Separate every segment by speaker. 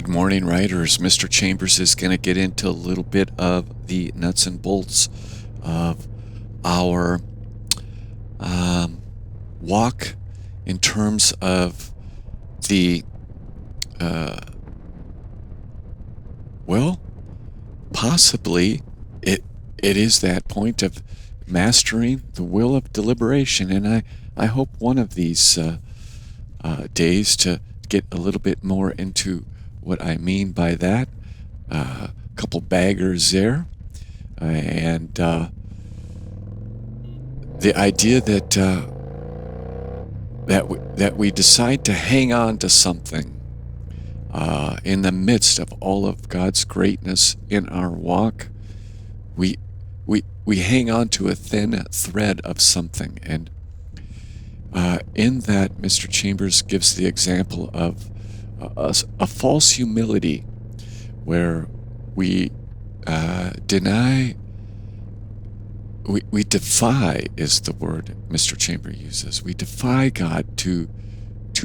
Speaker 1: Good morning, writers. Mr. Chambers is going to get into a little bit of the nuts and bolts of our walk in terms of the, possibly it is that point of mastering the will of deliberation. And I hope one of these days to get a little bit more into what I mean by that. A couple baggers there. And the idea that that we decide to hang on to something in the midst of all of God's greatness in our walk, we hang on to a thin thread of something. And in that, Mr. Chambers gives the example of a false humility, where we we defy, is the word Mr. Chamber uses. We defy God to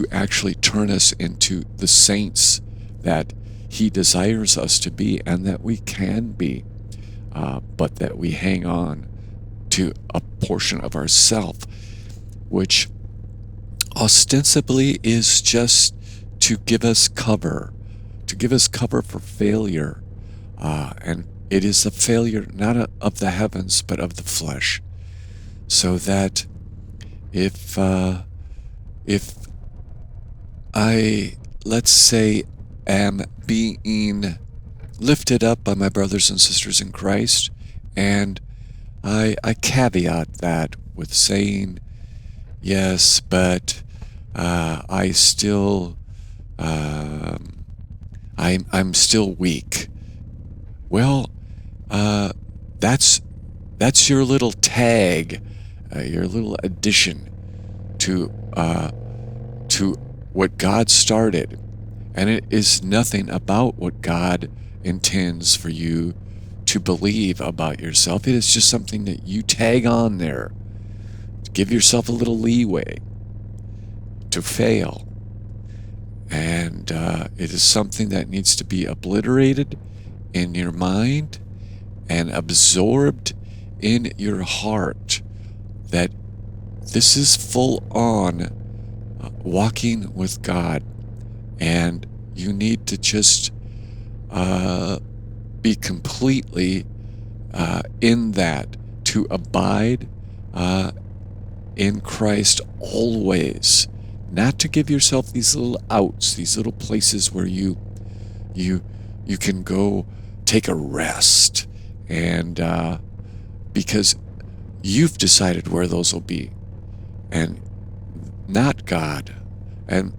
Speaker 1: actually turn us into the saints that He desires us to be and that we can be, but that we hang on to a portion of ourself, which ostensibly is just to give us cover for failure, and it is a failure not of the heavens but of the flesh. So that if I, let's say, am being lifted up by my brothers and sisters in Christ, and I caveat that with saying, yes, but I still I'm still weak. Well, that's your little tag, your little addition to what God started, and it is nothing about what God intends for you to believe about yourself. It is just something that you tag on there to give yourself a little leeway to fail. And it is something that needs to be obliterated in your mind and absorbed in your heart, that this is full on walking with God, and you need to just be completely in that, to abide in Christ always. Not to give yourself these little outs, these little places where you can go take a rest, and because you've decided where those will be, and not God. And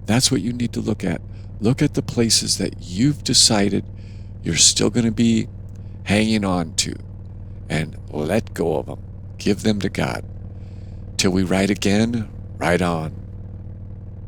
Speaker 1: that's what you need to look at. Look at the places that you've decided you're still going to be hanging on to, and let go of them. Give them to God. Till we write again, write on.